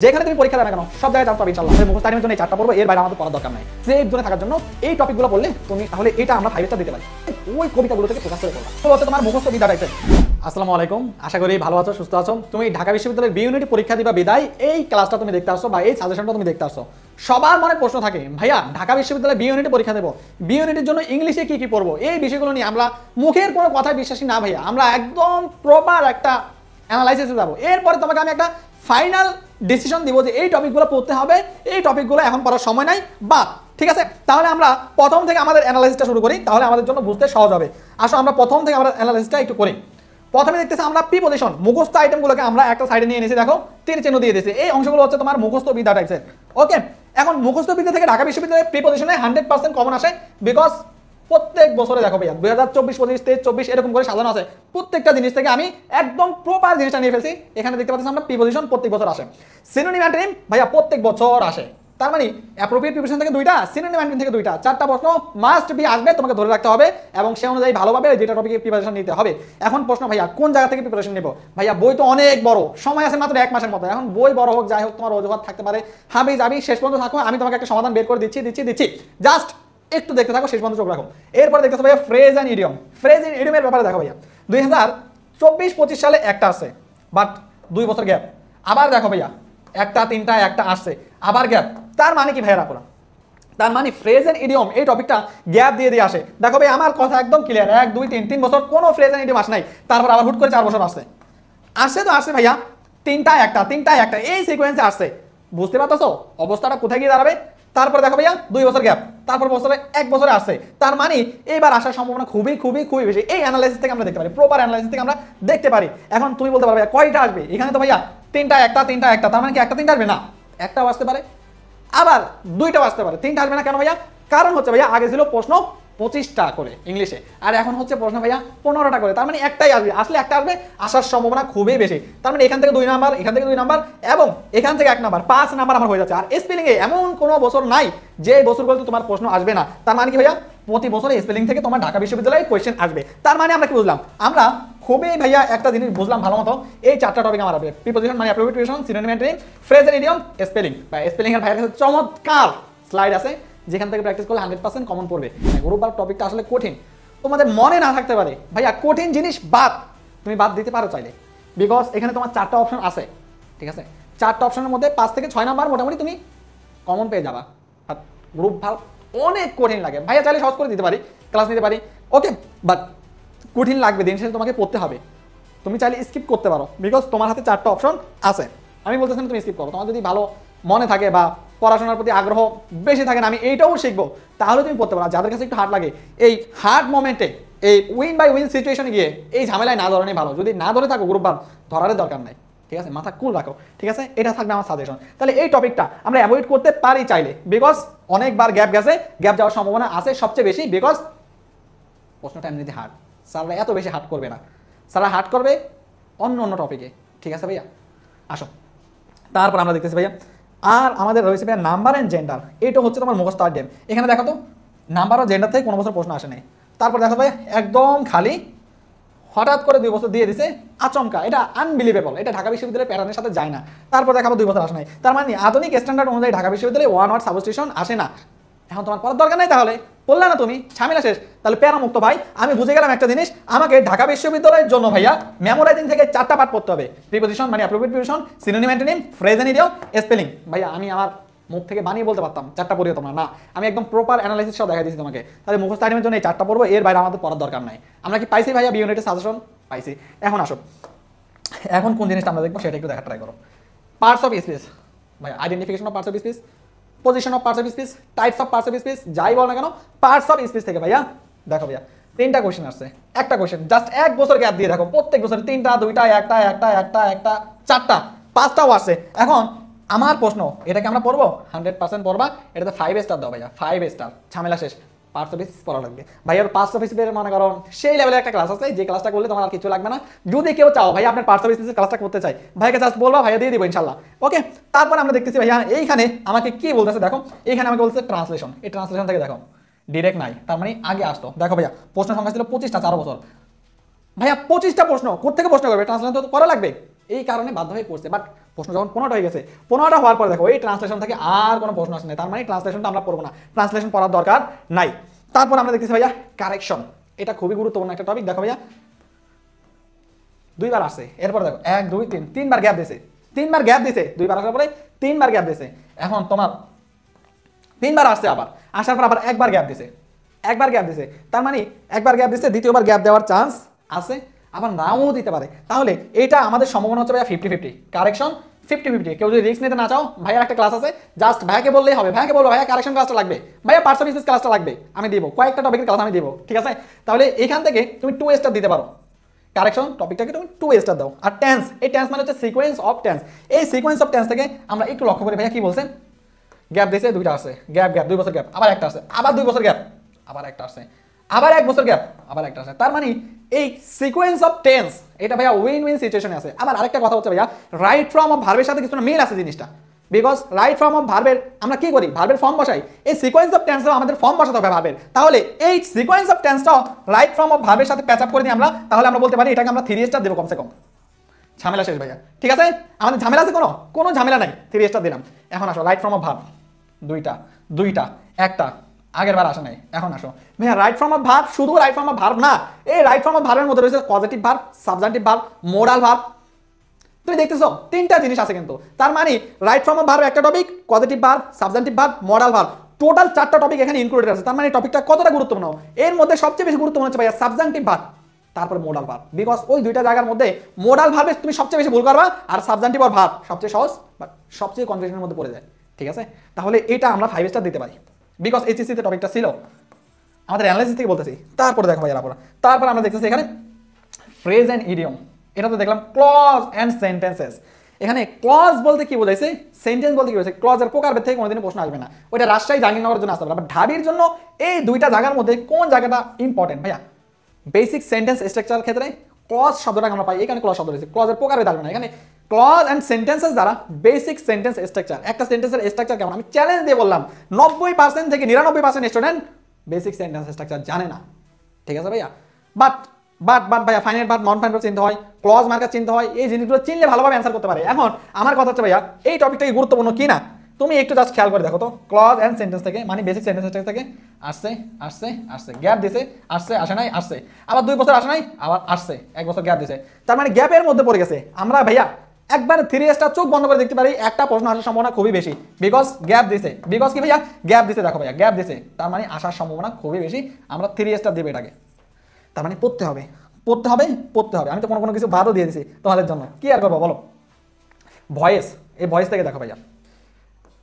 যেখানে তুমি পরীক্ষা দেবে কেন সব জায়গায় চান্স পাবে ইনশাআল্লাহ। মুখস্থ টাইমের জন্য এই চারটা পড়বো, এর বাইরে আমাদের পড়ার দরকার নাই। সেফ জোনে থাকার জন্য এই টপিকগুলো বললে তুমি তাহলে এটা আমরা 5 স্টার দিতে পারি। ওই কবিতাগুলো থেকে ফোকাস করে পড়বা। তো হচ্ছে তোমার মুখস্থ বিদ্যা টাইপের। আসসালামু আলাইকুম, আশা করি ভালো আছো, সুস্থ আছো। তুমি ঢাকা বিশ্ববিদ্যালয়ের বি ইউনিট পরীক্ষা দিবা বিদায় এই ক্লাসটা তুমি দেখতে আসছো বা এই সাজেশনটা তুমি দেখতে আসছো। সবার মনে প্রশ্ন থাকে, ভাইয়া ঢাকা বিশ্ববিদ্যালয়ে বি ইউনিটে পরীক্ষা দেবো, বি ইউনিটের জন্য ইংলিশে কি কি পড়বো, এই বিষয়গুলো নিয়ে আমরা মুখের কোনো কথায় বিশ্বাসী না ভাইয়া, আমরা একদম প্রপার একটা অ্যানালাইসিসে যাবো। এরপরে তোমাকে আমি একটা ফাইনাল ডিসিশন দিব যে এই টপিকগুলো পড়তে হবে, এই টপিকগুলো এখন পড়ার সময় নাই বা ঠিক আছে। তাহলে আমরা প্রথম থেকে আমাদের অ্যানালাইসিসটা শুরু করি, তাহলে আমাদের জন্য বুঝতে সহজ হবে। আসো আমরা প্রথম থেকে আমরা অ্যানালাইসিসটা একটু করি। প্রথমে দেখতেছি আমরা প্রিপজিশন, মুখস্থ আইটেমগুলোকে আমরা একটা সাইডে নিয়ে নিয়েছি, দেখো তীর চিহ্ন দিয়ে দিয়েছি। এই অংশগুলো হচ্ছে তোমার মুখস্থ বিদ্যা টাইপের। ওকে, এখন মুখস্থ বিদ্যা থেকে ঢাকা বিশ্ববিদ্যালয়ের প্রিপজিশনে 100% কমন আসে, বিকজ প্রত্যেক বছরে দেখো ভাইয়া 2024, 25, 23, 24 এরকম করে সাজানো আছে। প্রত্যেকটা জিনিস থেকে আমি একদম প্রপার জিনিসটা নিয়ে ফেলছি। এখানে দেখতে পাচ্ছি আমরা প্রিপজিশন প্রত্যেক বছর আসে, সিনোনিম অ্যান্টোনিম ভাইয়া প্রত্যেক বছর আসে। তার মানে অ্যাপ্রোপ্রিয়েট প্রিপজিশন থেকে দুইটা, সিনোনিম অ্যান্টোনিম থেকে দুইটা, চারটা প্রশ্ন মাস্ট বি আসবে, তোমাকে ধরে রাখতে হবে এবং সে অনুযায়ী ভালোভাবে যেটা টপিকে প্রিপারেশন নিতে হবে। এখন প্রশ্ন ভাইয়া কোন জায়গা থেকে প্রিপারেশন নেব? ভাইয়া বই তো অনেক বড়, সময় আছে মাত্র 1 মাসের মতো। এখন বই বড় হোক যাই হোক, তোমার অজুহাত থাকতে পারে, হাবি যাবি, শেষ পর্যন্ত থাকো, আমি তোমাকে একটা সমাধান বের করে দিচ্ছি। জাস্ট একটু দেখতে থাকো, শেষ পর্যন্ত চোখ রাখো। এরপরে দেখতেছো ভাইয়া phrase and idiom. Phrase and ইডিয়মের ব্যাপারে দেখো ভাইয়া 2024-25 সালে একটা আসছে, বাট 2 বছর গ্যাপ। আবার দেখো ভাইয়া একটা, তিনটা, একটা আসছে, আবার গ্যাপ। তার মানে কি ভাইয়া রাখলাম, তার মানে ফ্রেজ অ্যান্ড ইডিয়ম এই টপিকটা গ্যাপ দিয়ে আসে। দেখো ভাই আমার কথা একদম ক্লিয়ার, 1, 2, 3 বছর কোনো ফ্রেজ অ্যান্ড ইডিয়ম আসে নাই, তারপর আবার হুট করে 4 বছর আসছে। তো আসছে ভাইয়া তিনটা একটা এই সিকোয়েন্সে আসছে। বুঝতে পারতেছো অবস্থাটা কোথায় গিয়ে দাঁড়াবে? তারপরে দেখো ভাইয়া 2 বছর গ্যাপ, তারপর বছরে 1 বছরে আসছে। তার মানে এইবার আসার সম্ভাবনা খুবই বেশি। এই অ্যানালাইসিস থেকে আমরা দেখতে পারি, প্রপার অ্যানালাইসিস থেকে আমরা দেখতে পারি। এখন তুমি বলতে পারবে কয়টা আসবে? এখানে তো ভাইয়া তিনটা একটা, তার মানে কি একটা তিনটা আসবে না, একটাও আসতে পারে, আবার দুইটাও আসতে পারে, তিনটা আসবে না কেন ভাইয়া? কারণ হচ্ছে ভাইয়া আগে ছিল প্রশ্ন 25টা করে ইংলিশে, আর এখন হচ্ছে প্রশ্ন ভাইয়া 15টা করে। তার মানে একটাই আসবে, আসলে একটা আসবে, আসার সম্ভাবনা খুবই বেশি। তার মানে এখান থেকে 2 নাম্বার, এখান থেকে 2 নাম্বার এবং এখান থেকে 1 নাম্বার, 5 নাম্বার আমার হয়ে যাচ্ছে। আর স্পেলিং এ এমন কোনো বছর নাই যে বছরগুলোতে তোমার প্রশ্ন আসবে না। তার মানে কি ভাইয়া প্রতি বছরে স্পেলিং থেকে তোমার ঢাকা বিশ্ববিদ্যালয়ে কোয়েশ্চেন আসবে। তার মানে আমরা কি বুঝলাম? আমরা খুবই ভাইয়া একটা জিনিস বুঝলাম ভালো মতো, এই 4টা টপিক আমার আসবে, প্রিপজিশন মানে appropriate preposition, synonym antonym, phrase and idiom, spelling. বা স্পেলিং এর ভাইয়ের কাছে চমৎকার স্লাইড আছে যেখান থেকে প্র্যাকটিস করলে 100% কমন পড়বে। গ্রুপবার টপিকটা আসলে কঠিন, তোমাদের মনে না থাকতে পারে ভাইয়া, কঠিন জিনিস তুমি বাদ দিতে পারো চাইলে, বিকজ এখানে তোমার 4টা অপশন আছে। ঠিক আছে, 4টা অপশনের মধ্যে 5 থেকে 6 নাম্বার মোটামুটি তুমি কমন পেয়ে যাবা। আর গ্রুপ ভালো অনেক কঠিন লাগে ভাইয়া, চাইলে সহজ করে দিতে পারি, ক্লাস নিতে পারি, ওকে, বাট কঠিন লাগবে, দিন শেষে তোমাকে পড়তে হবে। তুমি চাইলে স্কিপ করতে পারো, বিকজ তোমার হাতে 4টা অপশন আছে। আমি বলতেছি না তুমি স্কিপ করো, তোমার যদি ভালো মনে থাকে বা পড়াশোনার প্রতি আগ্রহ বেশি থাকে না আমি এইটাও শিখবো, তাহলে তুমি পড়তে পারো। যাদের কাছে একটু হার্ড লাগে, এই হার্ড মোমেন্টে এই উইন বাই উইন সিচুয়েশনে গিয়ে এই ঝামেলায় না ধরানোই ভালো। যদি না ধরে থাকো গ্রুপ ধরার দরকার নাই, ঠিক আছে, মাথা কুল রাখো। ঠিক আছে, এটা থাকবে আমার সাজেশন। তাহলে এই টপিকটা আমরা অ্যাভয়েড করতে পারি চাইলে, বিকজ অনেকবার গ্যাপ গেছে, গ্যাপ যাওয়ার সম্ভাবনা আছে সবচেয়ে বেশি, বিকজ প্রশ্নটা এমনিতে হার্ড। স্যাররা এত বেশি হার্ড করবে না, স্যাররা হার্ড করবে অন্য টপিকে। ঠিক আছে ভাইয়া, আসো তারপর আমরা দেখতেছি ভাইয়া আর আমাদের রয়েছে ভাইয়া নাম্বার অ্যান্ড জেন্ডার। এটা হচ্ছে তোমার মুখস্থ আইটেম। এখানে দেখো তো নাম্বার ও জেন্ডার থেকে কোনো বছর প্রশ্ন আসে নাই। তারপর দেখো ভাই একদম খালি, হঠাৎ করে 2 বছর দিয়ে দিছে আচমকা, এটা আনবিলিভেবল, এটা ঢাকা বিশ্ববিদ্যালয়ের প্যাটার্নের সাথে যায় না। তারপর দেখাবো 2 বছর আসে নাই। তার মানে আধুনিক স্ট্যান্ডার্ড অনুযায়ী ঢাকা বিশ্ববিদ্যালয়ে 1 ওয়ার্ড সাবস্টিটিউশন আসে না। এখন তোমার পড়ার দরকার নাই, তাহলে পড়লে না তুমি, ঝামেলা শেষ। তাহলে প্যারামুক্ত ভাই, আমি বুঝে গেলাম একটা জিনিস, আমাকে ঢাকা বিশ্ববিদ্যালয়ের জন্য ভাইয়া মেমোরাইজিং থেকে 4টা পার্ট পড়তে হবে, প্রিপজিশন মানে appropriate preposition, synonym antonym, phrase and idiom, spelling. ভাইয়া আমি আমার মুখ থেকে বানিয়ে বলতে পারতাম 4টা পড়িও তোমরা না, আমি একদম প্রপার অ্যানালাইসিস সব দেখা দিয়েছি তোমাকে। তাহলে মুখস্থ আইটেমের জন্য এই 4টা পড়বো, এর বাইরে আমাদের পড়ার দরকার নাই। আমরা কি পাইছি ভাইয়া বি ইউনিটের সাজেশন? পাইছি। এখন আসো, এখন কোন জিনিসটা আমরা দেখবো সেটা একটু দেখা ট্রাই করো। পার্টস অফ স্পিচ ভাই, identification of parts of speech, position of parts of speech, types of parts of speech, যাই বল না কেন পার্টস অফ স্পিচ থেকে ভাইয়া দেখো ভাইয়া 3টা কোয়েশ্চেন আসছে। একটা কোয়েশ্চেন জাস্ট 1 বছর গ্যাপ দিয়ে দেখো, প্রত্যেক বছর 3টা, 2টা, একটা, 4টা, 5টাও আসছে। এখন আমার প্রশ্ন, এটাকে আমরা পড়বো 100% পড়বা, এটাতে 5 স্টার দাও ভাইয়া, 5 স্টার, ঝামেলা শেষ। পার্টস অফ স্পিচ পড়া লাগবে ভাইয়া, পার্টস অফ স্পিচের মনে করো সেই লেভেলের একটা ক্লাস আছে, যে ক্লাসটা করলে তোমার আর কিছু লাগবে না। যদি কেউ চাও ভাইয়া আপনার পার্টস অফ স্পিচের ক্লাসটা করতে চাই, ভাইকে জাস্ট বলবা, ভাইয়া দিয়ে দিব ইনশাআল্লাহ। ওকে, তারপর আমরা দেখতেছি ভাইয়া এইখানে আমাকে কি বলতেছে দেখো, এইখানে আমাকে বলছে ট্রান্সলেশন। এই ট্রান্সলেশন থেকে দেখো ডিরেক্ট নাই, তার মানে আগে আসতো। দেখো ভাইয়া প্রশ্ন সংখ্যা ছিল 25টা 4 বছর, ভাইয়া 25টা প্রশ্ন কোথেকে প্রশ্ন করবে? ট্রান্সলেশন তো করা লাগবে, এই কারণে বাধ্য হয়ে করছে। বাট প্রশ্ন যখন 15টা হয়ে গেছে, 15টা হওয়ার পরে দেখো এই ট্রান্সলেশন থেকে আর কোনো প্রশ্ন আসে না, তার মানে ট্রান্সলেশনটা আমরা পড়বো না, ট্রান্সলেশন পড়ার দরকার নাই। তারপর আমরা দেখতেছি ভাইয়া কারেকশন, এটা খুবই গুরুত্বপূর্ণ একটা টপিক। দেখো ভাইয়া দুইবার আসছে, এরপর দেখো 1 2 3 তিনবার গ্যাপ দিয়েছে, তিনবার গ্যাপ দিয়েছে, দুইবার আসার পরে তিনবার গ্যাপ দিয়েছে। এখন তোমার তিনবার আসছে, আবার আসার পর আবার একবার গ্যাপ দিয়েছে, একবার গ্যাপ দিয়েছে, তার মানে একবার গ্যাপ দিয়েছে, দ্বিতীয়বার গ্যাপ দেওয়ার চান্স আছে, আবার নাও দিতে পারে। তাহলে এটা আমাদের সম্ভাবনা হচ্ছে ভাইয়া 50-50, কারেকশন 50-50। কেউ যদি রিস্ক নিতে না চাও, ভাইয়ার একটা ক্লাস আছে, জাস্ট ভাইয়াকে বললেই হবে, ভাইয়াকে বলবো ভাইয়া কারেকশন ক্লাসটা লাগবে, ভাইয়া পার্টস অফ স্পিচ ক্লাসটা লাগবে, আমি দিব, কয়েকটা টপিকের ক্লাস আমি দিব, ঠিক আছে? তাহলে এখান থেকে তুমি 2 স্টার দিতে পারো, কারেকশন টপিকটাকে তুমি 2 স্টার দাও। আর টেন্স, এই টেন্স মানে হচ্ছে সিকোয়েন্স অফ টেন্স, এই সিকোয়েন্স অফ টেন্স থেকে আমরা একটু লক্ষ্য করি ভাইয়া কি বলছেন, গ্যাপ দিয়েছে, দুইটা আসছে, গ্যাপ গ্যাপ 2 বছর গ্যাপ, আবার একটা আসছে, আবার 2 বছর গ্যাপ, আবার একটা আসছে, আবার 1 বছর গ্যাপ, আবার একটা আসছে। তার মানে এই সিকোয়েন্স অফ টেন্স এটা ভাইয়া উইন উইন সিচুয়েশনে আছে। আবার আরেকটা কথা হচ্ছে ভাইয়া রাইট ফর্ম অফ ভার্বের সাথে কিছু না মিল আছে জিনিসটা, বিকজ রাইট ফর্ম অফ ভার্বের আমরা কি করি, ভার্বের ফর্ম বসাই, এই সিকোয়েন্স অফ টেন্সটাও আমাদের ফর্ম বসাতে হবে ভার্বের। তাহলে এই সিকোয়েন্স অফ টেন্সটাও রাইট ফর্ম অফ ভার্বের সাথে প্যাচ আপ করে দিই আমরা, তাহলে আমরা বলতে পারি এটাকে আমরা 3 স্টার দেবো কমসে কম। ঝামেলা শেষ ভাইয়া, ঠিক আছে? আমাদের ঝামেলা আছে কোনো ঝামেলা নাই, 3 স্টার দিলাম। এখন আসো রাইট ফর্ম অফ ভার্ব, দুইটা একটা, আগের বার আসে নাই, এখন আসো ভাইয়া রাইট ফর্ম অফ ভার্ব, শুধু রাইট ফর্ম অফ ভার্ব না, এই রাইট ফর্ম অফ ভার্বের মধ্যে রয়েছে positive verb, subjective verb, modal verb. তুমি দেখতেছো 3টা জিনিস আছে কিন্তু, তার মানে রাইট ফর্ম অফ ভার্ব একটা topic, positive verb, subjective verb, modal verb, total 4টা টপিক এখানে ইনক্লুডেড আছে। তার মানে টপিকটা কতটা গুরুত্বপূর্ণ, এর মধ্যে সবচেয়ে বেশি গুরুত্বপূর্ণ হচ্ছে ভাইয়া সাবজেক্টিভ ভার্ব, তারপরে মোডাল ভার্ব, বিকজ ওই দুইটা জায়গার মধ্যে মোডাল ভার্বে তুমি সবচেয়ে বেশি ভুল করবা, আর সাবজেক্টিভ আর ভার্ব সবচেয়ে সহজ বাট সবচেয়ে কনফিউশনের মধ্যে পড়ে যায়, ঠিক আছে? তাহলে এটা আমরা 5 স্টার দিতে পারি, বিকজ এইচএসসি তে টপিকটা ছিল, আমাদের অ্যানালাইসিস থেকে বলতেছি। তারপরে দেখো ভাইয়া তারপর আমরা দেখতেছি এখানে ফ্রেজ এন্ড ইডিয়ম, এটা তো দেখলাম ক্লজ এন্ড সেন্টেন্সেস। এখানে ক্লজ বলতে কি বোঝাইছে, সেন্টেন্স বলতে কি বোঝাইছে, ক্লজের প্রকারভেদ থেকে কোনোদিন প্রশ্ন আসবে না, ওইটা রাজশাহী জাহাঙ্গীরনগরের জন্য আসতে পারে, বাট ঢাবির জন্য এই দুইটা জায়গার মধ্যে কোন জায়গাটা ইম্পর্টেন্ট ভাইয়া? বেসিক সেন্টেন্স স্ট্রাকচার ক্ষেত্রে ক্লজ শব্দটা আমরা পাই, এখানে ক্লজ শব্দ রয়েছে, ক্লজের প্রকারভেদ আসবে না এখানে। ক্লজ এন্ড সেন্টেন্সেস দ্বারা বেসিক সেন্টেন্স স্ট্রাকচার, একটা সেন্টেন্সের স্ট্রাকচার কেমন আমি চ্যালেঞ্জ দিয়ে বললাম, 90% থেকে 99% স্টুডেন্ট বেসিক সেন্টেন্স স্ট্রাকচার জানে না, ঠিক আছে ভাইয়া? বাট ভাইয়া finite verb, non finite verb চিনতে হয়, ক্লজ মার্কার চিনতে হয়, এই জিনিসগুলো চিনলে ভালোভাবে অ্যান্সার করতে পারে। এখন আমার কথা হচ্ছে ভাইয়া এই টপিকটা কি গুরুত্বপূর্ণ কি না, তুমি একটু জাস্ট খেয়াল করে দেখো তো, ক্লজ এন্ড সেন্টেন্স থেকে মানে বেসিক সেন্টেন্স থেকে আসছে গ্যাপ দিছে, আসে নাই, আসছে আবার 2 বছর আসে নাই, আবার আসছে 1 বছর গ্যাপ দিছে, তার মানে গ্যাপের মধ্যে পড়ে গেছে। আমরা ভাইয়া একবার 3 স্টার চোখ বন্ধ করে দেখতে পারি একটা প্রশ্ন আসার সম্ভাবনা খুবই বেশি, বিকজ গ্যাপ দিছে, বিকজ কি ভাইয়া গ্যাপ দিছে, দেখো ভাইয়া গ্যাপ দিছে, তার মানে আসার সম্ভাবনা খুবই বেশি, আমরা 3 স্টার দেব এটাকে। তার মানে পড়তে হবে। আমি তো কোনো কিছু বাদও দিয়ে দিছি তোমাদের জন্য, কি আর করবো বলো? ভয়েস, এই ভয়েস থেকে দেখো ভাইয়া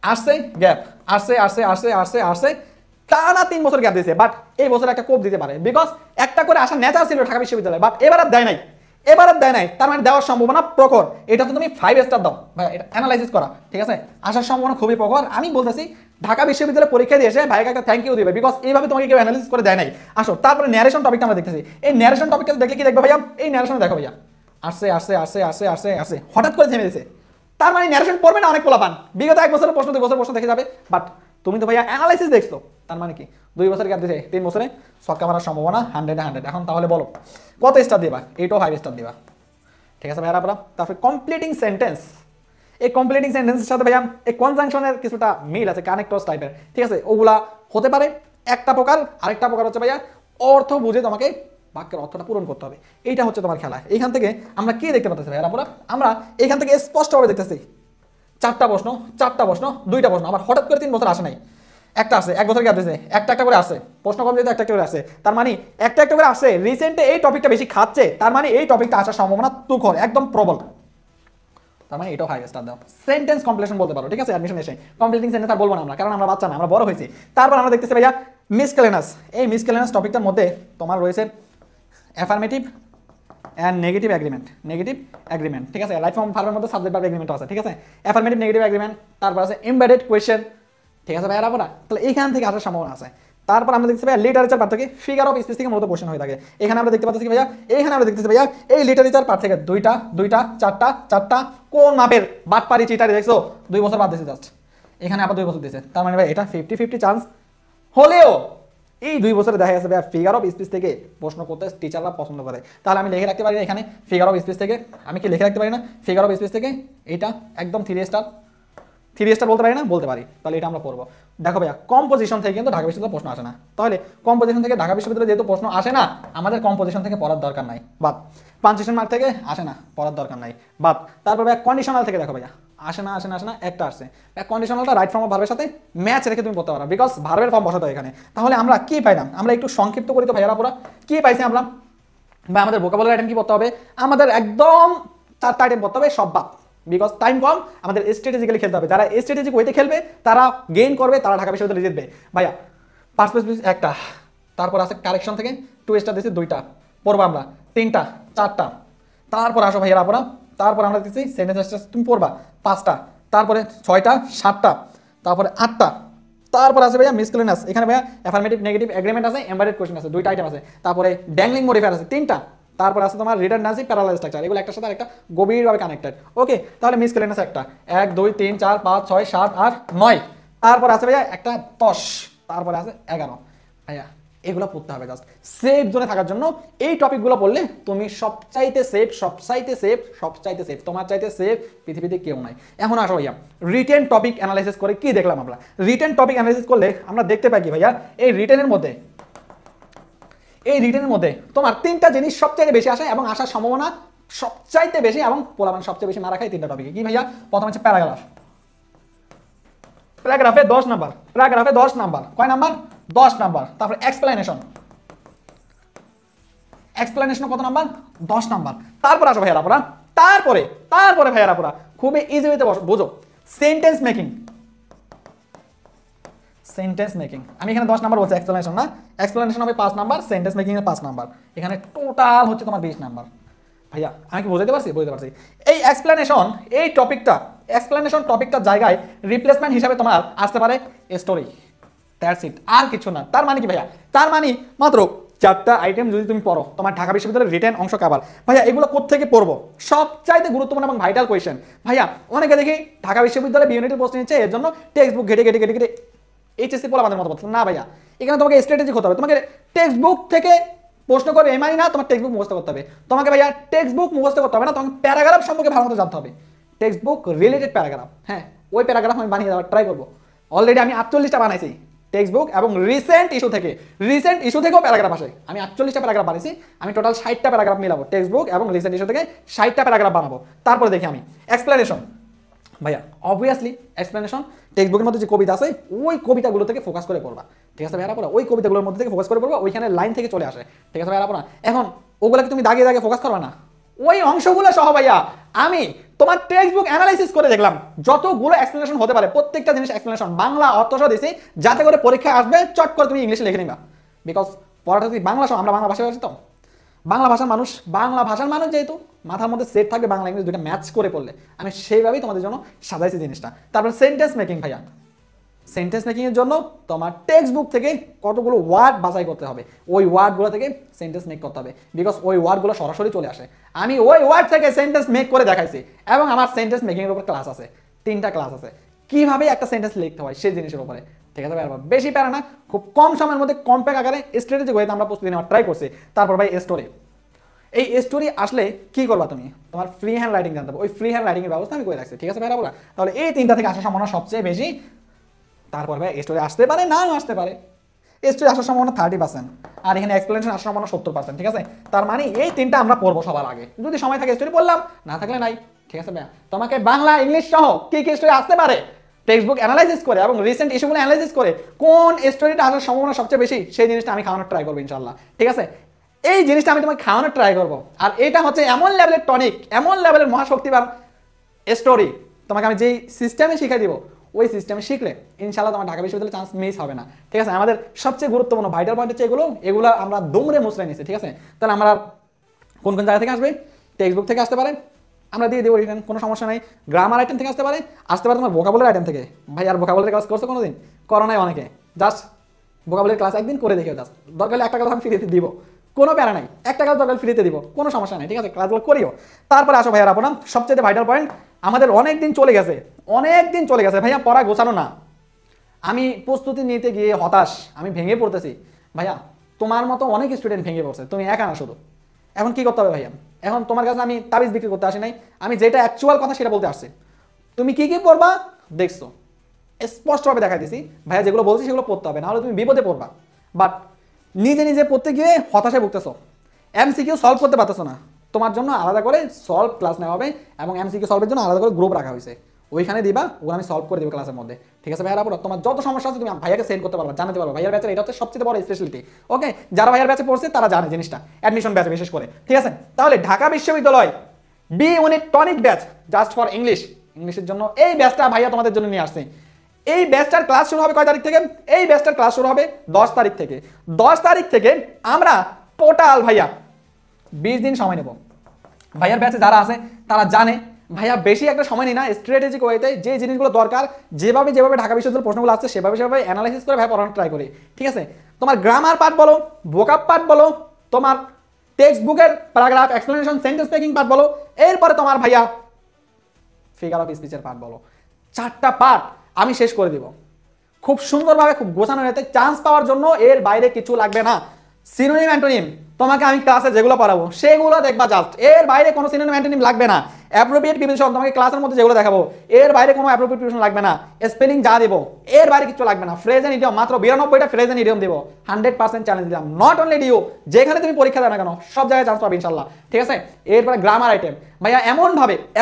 আসছে গ্যাপ, আসছে টানা 3 বছর গ্যাপ দিয়েছে, বাট এই বছর একটা কোপ দিতে পারে, বিকজ একটা করে আসার নেচার ছিল ঢাকা বিশ্ববিদ্যালয়, বাট এবার আর দেয় নাই, তার মানে দেওয়ার সম্ভাবনা প্রখর। এটা তো তুমি 5 স্টার দাও ভাই, এটা অ্যানালাইসিস করা, ঠিক আছে? আসার সম্ভাবনা খুবই প্রখর। আমি বলতেছি ঢাকা বিশ্ববিদ্যালয়ে পরীক্ষা দিয়ে এসে ভাইকে একটা থ্যাংক ইউ দিবে, বিকজ এইভাবে তোমাকে কেউ অ্যানালাইসিস করে দেয় নাই। আসো তারপরে ন্যারেশন টপিকটা আমরা দেখতেছি, এই ন্যারেশন টপিকটা দেখলে কি দেখবে ভাইয়া, এই ন্যারেশন দেখো ভাইয়া আসছে হঠাৎ করে থেমে দিয়েছে, তার মানে ন্যারেশন পড়বে না অনেক পোলাপান, বিগত 1 বছরের প্রশ্ন 2 বছরের প্রশ্ন দেখে যাবে, বাট তুমি তো ভাইয়া অ্যানালাইসিস দেখছো, তার মানে কি 2 বছর গ্যাপ দিয়েছে, 3 বছরে ছক্কা মারার সম্ভাবনা 100 এখন তাহলে বলো কত স্টার দিবা? এইটাও 5 স্টার দিবা, ঠিক আছে ভাইয়া? তারপরে কমপ্লিটিং সেন্টেন্স, এই কমপ্লিটিং সেন্টেন্সের সাথে ভাইয়া এই কনজাংশনের কিছুটা মিল আছে, কানেক্টরস টাইপের, ঠিক আছে? ওগুলা হতে পারে একটা প্রকার, আরেকটা প্রকার হচ্ছে ভাইয়া অর্থ বুঝে তোমাকে বাক্যের অর্থটা পূরণ করতে হবে, এইটা হচ্ছে তোমার খেলা। এইখান থেকে আমরা কি দেখতে পাচ্ছি ভাইয়া? আমরা এইখান থেকে স্পষ্টভাবে দেখতেছি 4টা প্রশ্ন 2টা প্রশ্ন, আবার হঠাৎ করে 3 বছর আসে নাই, একটা আসে 1 বছর গ্যাপ দিয়েছে, একটা করে আসে, প্রশ্ন কম যেতে একটা করে আসে, তার মানে একটা করে আসে, রিসেন্টে এই টপিকটা বেশি খাচ্ছে, তার মানে এই টপিকটা আসার সম্ভাবনা তুখর একদম প্রবল, তার মানে এটাও 5 স্টার দাও। সেন্টেন্স কমপ্লিশন বলতে পারো, ঠিক আছে? অ্যাডমিশন এসে কমপ্লিটিং সেন্টেন্স আর বলবো না আমরা, কারণ আমরা বাচ্চা না, আমরা বড় হয়েছি। তারপর আমরা দেখতেছি ভাইয়া মিসকেলেনাস, এই মিসকেলেনাস টপিকটার মধ্যে তোমার রয়েছে অ্যাফার্মেটিভ অ্যান্ড নেগেটিভ এগ্রিমেন্ট, ঠিক আছে? রাইট ফর্ম ভার্বের মধ্যে সাবজেক্ট ভার্ব এগ্রিমেন্ট আছে, ঠিক আছে? অ্যাফার্মেটিভ নেগেটিভ এগ্রিমেন্ট, তারপর আছে এমবেডেড কোয়েশ্চেন, ঠিক আছে ভাইয়া? তাহলে এইখান থেকে আসার সম্ভাবনা আছে। তারপর আমরা দেখতেছি ভাইয়া লিটারেচার পার্ট থেকে ফিগার অফ স্পিচ থেকে মূলত কোশ্চেন হয়ে থাকে। এখানে আমরা দেখতে পাচ্ছি ভাইয়া, এই লিটারেচার পার্ট থেকে দুইটা চারটা কোন মাপের বাটপারি চিটারি দেখছো? 2 বছর বাদ দিয়েছে জাস্ট, এখানে আবার 2 বছর দিয়েছে, তার মানে ভাই এটা 50-50 চান্স হলেও এই 2 বছরে দেখা গেছে ভাইয়া ফিগার অফ স্পিচ থেকে প্রশ্ন করতে টিচাররা পছন্দ করে। তাহলে আমি লিখে রাখতে পারি না এখানে ফিগার অফ স্পিচ থেকে, আমি কি লিখে রাখতে পারি না ফিগার অফ স্পিচ থেকে এটা একদম 3 স্টার বলতে পারি না, বলতে পারি। তাহলে এটা আমরা পড়বো। দেখো ভাইয়া কম্পোজিশন থেকে কিন্তু ঢাকা বিশ্ববিদ্যালয়ে প্রশ্ন আসে না। তাহলে কম্পোজিশন থেকে ঢাকা বিশ্ববিদ্যালয়ে যেহেতু প্রশ্ন আসে না, আমাদের কম্পোজিশন থেকে পড়ার দরকার নাই, বাদ। পাঞ্চুয়েশন মার্ক থেকে আসে না, পড়ার দরকার নাই, বাদ। তারপর ভাইয়া কন্ডিশনাল থেকে দেখো ভাইয়া আসে না একটা আসছে। কন্ডিশনালটা রাইট ফর্ম অফ ভার্বের সাথে ম্যাচ রেখে তুমি পড়তে পারো, বিকজ ভার্বের ফর্ম বসাতে হয় এখানে। তাহলে আমরা কি পাইলাম, আমরা একটু সংক্ষিপ্ত করি তো ভাইয়ারা পুরা কি পাইছি আমরা, বা আমাদের ভোকাবুলারি আইটেম কি পড়তে হবে, আমাদের একদম 4টা আইটেম পড়তে হবে, সব বাদ। বিকজ টাইম কম, আমাদের স্ট্র্যাটেজিক্যালি খেলতে হবে। যারা স্ট্র্যাটেজিক ওয়েতে খেলবে তারা গেইন করবে, তারা ঢাকা বিশ্ববিদ্যালয়ে জিতবে ভাইয়া। পার্সপেক্টিভ একটা, তারপর আছে কারেকশন থেকে 2 স্টার দিয়েছি 2টা, পড়বো আমরা 3টা 4টা, তারপর আসো ভাইয়া আপনারা, তারপর আমরা দিচ্ছি সেন্টেন্স তুমি পড়বা 5টা, তারপরে 6টা 7টা, তারপরে 8টা, তারপর আছে ভাইয়া মিসকেলেনাস, এখানে ভাইয়া অ্যাফার্মেটিভ নেগেটিভ এগ্রিমেন্ট আছে, এমবেডেড কোশ্চেন আছে, 2টা আইটেম আছে, তারপরে ড্যাংলিং মডিফায়ার আছে 3টা, তারপর আছে তোমার রিডান্ডেন্সি প্যারালাল স্ট্রাকচার, এগুলো একটার সাথে আরেকটা গভীরভাবে কানেক্টেড। ওকে, তাহলে মিসকেলেনাস একটা 1 2 3 4 5 6 7 8 9, তারপর আছে ভাইয়া একটা 10, তারপরে আছে 11 ভাইয়া। এগুলো পড়তে হবে জাস্ট সেফ জোনে থাকার জন্য। এই টপিকগুলো পড়লে তুমি সবচাইতে সেফ, তোমার চাইতে সেফ পৃথিবীতে কেউ নাই। এখন আসো ভাইয়া রিটেন টপিক অ্যানালাইসিস করে কি দেখলাম আমরা। রিটেন টপিক অ্যানালাইসিস করলে আমরা দেখতে পাই কি ভাইয়া, এই রিটেনের মধ্যে তোমার 3টা জিনিস সবচাইতে বেশি আসে এবং আসার সম্ভাবনা সবচাইতে বেশি, এবং পোলাপান সবচেয়ে বেশি মারা খায় 3টা টপিকে। কি ভাইয়া, প্রথম হচ্ছে প্যারাগ্রাফে 10 নাম্বার, কয় নাম্বার 10 নাম্বার। তারপরে এক্সপ্লেনেশন কত নাম্বার 10 নাম্বার। তারপর আসো ভাইয়ারা পুরা, তারপরে ভাইয়ারা পুরা খুবই ইজি হইতে বোঝো সেন্টেন্স মেকিং। আমি এখানে 10 নাম্বার বলছি, এক্সপ্লেনেশন না, এক্সপ্লেনেশন হবে 5 নাম্বার, সেন্টেন্স মেকিং এর 5 নাম্বার, এখানে টোটাল হচ্ছে তোমার 20 নাম্বার। ভাইয়া আমি কি বুঝাতে পারছি? এই এক্সপ্লেনেশন টপিকটার জায়গায় রিপ্লেসমেন্ট হিসাবে তোমার আসতে পারে স্টোরি, দ্যাটস ইট, আর কিছু না। তার মানে কি ভাইয়া, তার মানে মাত্র 4টা আইটেম যদি তুমি পড়ো তোমার ঢাকা বিশ্ববিদ্যালয়ের রিটেন অংশ কভার। ভাইয়া এগুলো কোত্থেকে পড়বো, সবচাইতে গুরুত্বপূর্ণ এবং ভাইটাল কোয়েশ্চেন। ভাইয়া অনেকে দেখি ঢাকা বিশ্ববিদ্যালয়ে বিউনিটের প্রশ্ন নিচ্ছে, এর জন্য টেক্সট বুক ঘেটে এইচএসসি পড়া আমাদের মতো বলছে না ভাইয়া। এখানে তোমাকে স্ট্র্যাটেজিক হতে হবে, তোমাকে টেক্সট বুক থেকে প্রশ্ন করবে এই মানে না তোমার টেক্সট বুক মুখস্থ করতে হবে। তোমাকে ভাইয়া টেক্সট বুক মুখস্থ করতে হবে না, তোমাকে প্যারাগ্রাফ সম্পর্কে ভালো মতো জানতে হবে, টেক্সট বুক রিলেটেড প্যারাগ্রাফ। হ্যাঁ, ওই প্যারাগ্রাফ আমি বানিয়ে দেওয়ার ট্রাই করবো। অলরেডি আমি 48টা বানাইছি টেক্সট বুক, এবং রিসেন্ট ইস্যু থেকেও প্যারাগ্রাফ আসে। আমি 48টা প্যারাগ্রাফ বানিয়েছি, আমি টোটাল 60টা প্যারাগ্রাফ মিলাবো টেক্সট বুক এবং রিসেন্ট ইস্যু থেকে 60টা প্যারাগ্রাফ বানাবো। তারপরে দেখি আমি এক্সপ্লেনেশন, ভাইয়া অবভিয়াসলি এক্সপ্লেনেশন টেক্সট বুকের মধ্যে যে কবিতা আছে ওই কবিতাগুলো থেকে ফোকাস করে পড়বা, ঠিক আছে ভাইয়া পড়া, ওই কবিতাগুলোর মধ্যে থেকে ফোকাস করে পড়বা, ওইখানে লাইন থেকে চলে আসে, ঠিক আছে ভাইয়া পড়া। এখন ওগুলোকে তুমি দাগে ফোকাস করবা না, ওই অংশগুলো সহ ভাইয়া আমি তোমার টেক্সট বুক অ্যানালাইসিস করে দেখলাম যতগুলো এক্সপ্লেনেশন হতে পারে, প্রত্যেকটা জিনিস এক্সপ্লেনেশন বাংলা অর্থ সহ দিছি, যাতে করে পরীক্ষায় আসবে চট করে তুমি ইংলিশে লিখে নিবা। বিকজ পড়াটা যদি বাংলা সহ, আমরা বাংলা ভাষায় আছি তো, বাংলা ভাষার মানুষ যেহেতু মাথার মধ্যে সেট থাকবে বাংলা ইংলিশ দুটো ম্যাচ করে পড়লে, আমি সেইভাবেই তোমাদের জন্য সাজাইছি জিনিসটা। তারপর সেন্টেন্স মেকিং ভাইয়া, সেন্টেন্স মেকিং এর জন্য তোমার টেক্সট বুক থেকে কতগুলো ওয়ার্ড বাছাই করতে হবে, ওই ওয়ার্ডগুলো থেকে সেন্টেন্স মেক করতে হবে, বিকজ ওই ওয়ার্ডগুলো সরাসরি চলে আসে। আমি ওই ওয়ার্ড থেকে সেন্টেন্স মেক করে দেখাইছি, এবং আমার সেন্টেন্স মেকিং এর উপর ক্লাস আছে, 3টা ক্লাস আছে, কিভাবে একটা সেন্টেন্স লিখতে হয় সেই জিনিসের উপরে, ঠিক আছে ভাই। বেশি প্যারা না, খুব কম সময়ের মধ্যে কম্প্যাক্ট আকারে স্ট্র্যাটেজিক ওয়েতে আমরা প্রস্তুতি নেওয়ার ট্রাই করছি। তারপর ভাই স্টোরি, এই স্টোরি আসলে কি করবা তুমি, তোমার ফ্রি হ্যান্ড রাইটিং জানতে হবে, ওই ফ্রি হ্যান্ড রাইটিং এর ব্যবস্থা আমি করে রাখছি, ঠিক আছে ভাইরা বলা। তাহলে এই 3টা থেকে আসার সম্ভাবনা সবচেয়ে বেশি। তারপর ভাই স্টোরি আসতে পারে, নাও আসতে পারে, স্টোরি আসার সম্ভাবনা 30%, আর এখানে এক্সপ্লেনেশন আসার সম্ভাবনা 70%, ঠিক আছে। তার মানে এই 3টা আমরা পড়বো সবার আগে, যদি সময় থাকে স্টোরি পড়লাম, না থাকলে নাই, ঠিক আছে ভাইয়া। তোমাকে বাংলা ইংলিশ সহ কি স্টোরি আসতে পারে টেক্সট বুক অ্যানালাইসিস করে এবং রিসেন্ট ইস্যুগুলো অ্যানালাইসিস করে কোন স্টোরিটা আসার সম্ভাবনা সবচেয়ে বেশি, সেই জিনিসটা আমি খাওয়ানোর ট্রাই করবো ইনশাআল্লাহ, ঠিক আছে। এই জিনিসটা আমি তোমাকে খাওয়ানোর ট্রাই করবো, আর এটা হচ্ছে এমন লেভেলের টনিক, এমন লেভেলের মহাশক্তিবান স্টোরি, তোমাকে আমি যেই সিস্টেমে শিখাই দিব, ওই সিস্টেমে শিখলে ইনশাআল্লাহ তোমার ঢাকা বিশ্ববিদ্যালয়ে চান্স মিস হবে না, ঠিক আছে। আমাদের সবচেয়ে গুরুত্বপূর্ণ ভাইটাল পয়েন্ট হচ্ছে এগুলো আমরা দুমড়ে মুচড়ে নিচ্ছি, ঠিক আছে। তাহলে আমরা কোন জায়গা থেকে আসবে, টেক্সট বুক থেকে আসতে পারে, আমরা দিয়ে দেবো রিটেন, কোনো সমস্যা নাই। গ্রামার আইটেম থেকে আসতে পারে তোমার ভোকাবুলারি আইটেম থেকে। ভাই আর ভোকাবুলারি ক্লাস করছো কোনোদিন? করো নাই অনেকে, জাস্ট ভোকাবুলারি ক্লাস একদিন করে দেখে জাস্ট, দরকার হলে একটা ক্লাস আমি ফ্রিতে দিব, কোনো প্যারা নাই, একটা ক্লাস দরকার ফ্রিতে দিব, কোনো সমস্যা নাই, ঠিক আছে, ক্লাসগুলো করিও। তারপরে আসো ভাইয়ার আপনার সবচেয়ে ভাইটাল পয়েন্ট, আমাদের অনেক দিন চলে গেছে ভাইয়া, পড়া গোছানো না। আমি প্রস্তুতি নিতে গিয়ে হতাশ, আমি ভেঙে পড়তেছি ভাইয়া তোমার মতো অনেক স্টুডেন্ট ভেঙে পড়ছে, তুমি একা না শুধু। এখন কি করতে হবে ভাইয়া? এখন তোমার কাছে আমি তাবিজ বিক্রি করতে আসি নাই, আমি যেটা অ্যাকচুয়াল কথা সেটা বলতে আসছি। তুমি কি কি পড়বা দেখছো, স্পষ্টভাবে দেখাই দিছি ভাইয়া, যেগুলো বলছি সেগুলো পড়তে হবে, নাহলে তুমি বিপদে পড়বা। বাট নিজে নিজে পড়তে গিয়ে হতাশায় ভুগতেছো, এমসিকিউ সলভ করতে পারতেছো না, তোমার জন্য আলাদা করে সলভ ক্লাস নেওয়া হবে এবং এমসিকিউ সলভের জন্য আলাদা করে গ্রুপ রাখা হয়েছে, ওইখানে দিবা, ওগুলো আমি সলভ করে দেবো ক্লাসের মধ্যে। ঠিক আছে ভাইয়ারা, পুরো তোমার যত সমস্যা আছে তুমি ভাইয়াকে সেন্ড করতে পারবা, জানাতে পারবা। ভাইয়ার ব্যাচের এটা হচ্ছে সবচেয়ে বড় স্পেশালিটি। ওকে, যারা ভাইয়ার ব্যাচে পড়ছে তারা জানে জিনিসটা, অ্যাডমিশন ব্যাচে বিশেষ করে। ঠিক আছে, তাহলে ঢাকা বিশ্ববিদ্যালয় B unit tonic batch just for ইংলিশের জন্য এই ব্যাচটা ভাইয়া তোমাদের জন্য নিয়ে আসছে। এই ব্যাচটার ক্লাস শুরু হবে কয় তারিখ থেকে? এই ব্যাচটার ক্লাস শুরু হবে 10 তারিখ থেকে। 10 তারিখ থেকে আমরা টোটাল ভাইয়া 20 দিন সময় নেব। ভাইয়ার ব্যাচে যারা আছে তারা জানে ভাইয়া বেশি একটা সময় নেই না, স্ট্র্যাটেজিক ওয়েতে যে জিনিসগুলো দরকার, যেভাবে ঢাকা বিশ্ববিদ্যালয়ের প্রশ্নগুলো আসছে সেভাবে অ্যানালাইসিস করে ভাই পড়ানোর ট্রাই করি। ঠিক আছে, তোমার গ্রামার পার্ট বলো, ভোকাব পার্ট বলো, তোমার টেক্সট বুকের paragraph explanation sentence making part বলো, এরপরে তোমার ভাইয়া ফিগার অফ স্পিচের পার্ট বলো, 4টা পার্ট আমি শেষ করে দিব খুব সুন্দরভাবে, খুব গোছানো রেতে। চান্স পাওয়ার জন্য এর বাইরে কিছু লাগবে না। সিনোনিম অ্যান্টোনিম তোমাকে আমি ক্লাসে যেগুলো পড়াবো সেগুলো দেখবা জাস্ট, এর বাইরে কোনো সিনোনিম অ্যান্টোনিম লাগবে না। অ্যাপ্রোপ্রিয়েট প্রিপোজিশন তোমাকে ক্লাসের মধ্যে যেগুলো দেখাবো এর বাইরে কোনো অ্যাপ্রোপ্রিয়েট প্রিপোজিশন লাগবে না। স্পেলিং যা দেবো এর বাইরে কিছু লাগবে না। ফ্রেজ এন্ড ইডিয়ম মাত্র 92টা ফ্রেজ এন্ড ইডিয়ম দেবো, 100% চ্যালেঞ্জ দিলাম। নট অনলি ডিও, যেখানে তুমি পরীক্ষা দাও না কেন সব জায়গায় চান্স পাবে ইনশাল্লাহ। ঠিক আছে, এরপরে গ্রামার আইটেম ভাইয়া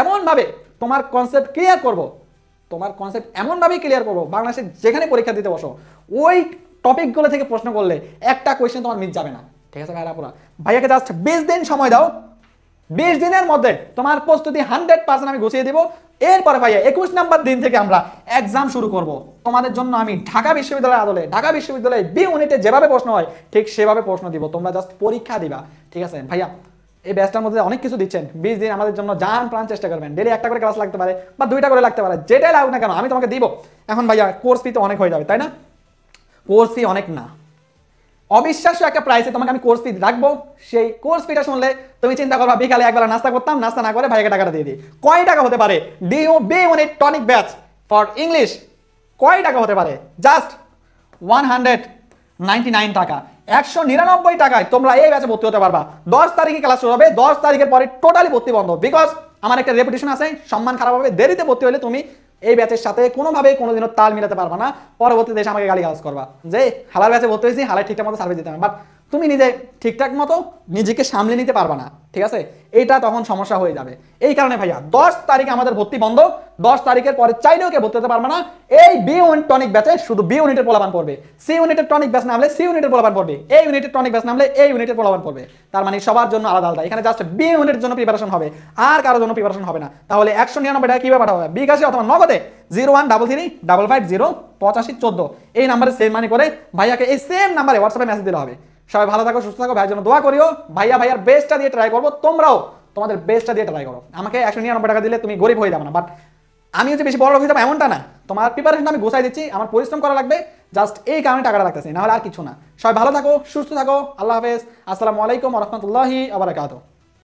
এমনভাবে তোমার কনসেপ্ট ক্লিয়ার করবো, এমনভাবেই ক্লিয়ার করবো বাংলাদেশে যেখানে পরীক্ষা দিতে বসো ওই টপিকগুলো থেকে প্রশ্ন করলে একটা কোয়েশ্চেন তোমার মিস যাবে না। ঠিক আছে ভাইয়া, পুরা ভাইয়াকে জাস্ট 20 দিন সময় দাও, 20 দিনের মধ্যে তোমার প্রস্তুতি 100% আমি গুছিয়ে দিব। এরপরে ভাইয়া 21 নাম্বার দিন থেকে আমরা এক্সাম শুরু করব তোমাদের জন্য। আমি ঢাকা বিশ্ববিদ্যালয়ের আদলে ঢাকা বিশ্ববিদ্যালয়ে বি ইউনিটে যেভাবে প্রশ্ন হয় ঠিক সেভাবে প্রশ্ন দিব, তোমরা জাস্ট পরীক্ষা দিবা। ঠিক আছে ভাইয়া, এই ব্যাচটার মধ্যে অনেক কিছু দিচ্ছেন, 20 দিন আমাদের জন্য জান প্রাণ চেষ্টা করবেন। ডেলি একটা করে ক্লাস লাগতে পারে বা 2টা করে লাগতে পারে, যেটাই লাগুক না কেন আমি তোমাকে দিব। এখন ভাইয়া কোর্স ফি তো অনেক হয়ে যাবে তাই না? কোর্স ফি অনেক না, অবিশ্বাস্য একটা প্রাইসে তোমাকে আমি কোর্স ফি রাখবো। সেই কোর্স ফিটা শুনলে তুমি চিন্তা করবা বিকালে একবেলা নাস্তা করতাম, নাস্তা না করে ভাইকে টাকাটা দিয়ে দিই। কয় টাকা হতে পারে? ডিও B unit tonic batch for English কয় টাকা হতে পারে? জাস্ট 199 টাকা, 199 টাকায় তোমরা এই ব্যাচে ভর্তি হতে পারবা। 10 তারিখে ক্লাস শুরু হবে, 10 তারিখের পরে টোটালি ভর্তি বন্ধ। বিকজ আমার একটা রেপুটেশন আছে, সম্মান খারাপ হবে। দেরিতে ভর্তি হলে তুমি এই ব্যাচের সাথে কোনোভাবেই কোনোদিনও তাল মিলাতে পারবা না, পরবর্তীতে এসে আমাকে গালিগালাজ করবা যে হালার ব্যাচে ভর্তি হয়েছি, হালায় ঠিকঠাক মতো সার্ভিস দিতে হবে, বাট তুমি নিজে ঠিকঠাক মতো নিজেকে সামলে নিতে পারবা না। ঠিক আছে, এইটা তখন সমস্যা হয়ে যাবে। এই কারণে ভাইয়া 10 তারিখে আমাদের ভর্তি বন্ধ, 10 তারিখের পরে চাইলেও কেউ ভর্তি হতে পারবে না। এই বি ইউনিট টনিক ব্যাচে শুধু বি ইউনিটের পোলাপান পড়বে, সি ইউনিটের টনিক ব্যাচ নামলে সি ইউনিটের পোলাপান পড়বে, এ ইউনিটের টনিক ব্যাচ নামলে এ ইউনিটের পোলাপান পড়বে। তার মানে সবার জন্য আলাদা আলাদা, এখানে জাস্ট বি ইউনিটের জন্য প্রিপারেশন হবে, আর কারোর জন্য প্রিপারেশন হবে না। তাহলে 199 টাকা কিভাবে পাঠাবো? বিকাশে অথবা নগদে 0133550514 এই নাম্বারে সেম মানি করে ভাইয়াকে এই সেম নাম্বারে হোয়াটসঅ্যাপে মেসেজ দিতে হবে। সবাই ভালো থাকো, সুস্থ থাকো, ভাইয়ের জন্য দোয়া করিও। ভাইয়ার বেস্টটা দিয়ে ট্রাই করবো, তোমরাও তোমাদের বেস্টটা দিয়ে ট্রাই করো। আমাকে 199 টাকা দিলে তুমি গরিব হয়ে যাবে না, বাট আমি হচ্ছে বেশি বড় লোক হয়ে যাবো এমনটা না। তোমার প্রিপারেশন আমি গোছাই দিচ্ছি, আমার পরিশ্রম করা লাগবে, জাস্ট এই কারণে টাকাটা লাগতেছে, না হলে আর কিছু না। সবাই ভালো থাকো, সুস্থ থাকো, আল্লাহ হাফেজ, আসসালামু আলাইকুম ওয়া রাহমাতুল্লাহি ওয়া বারাকাতুহু।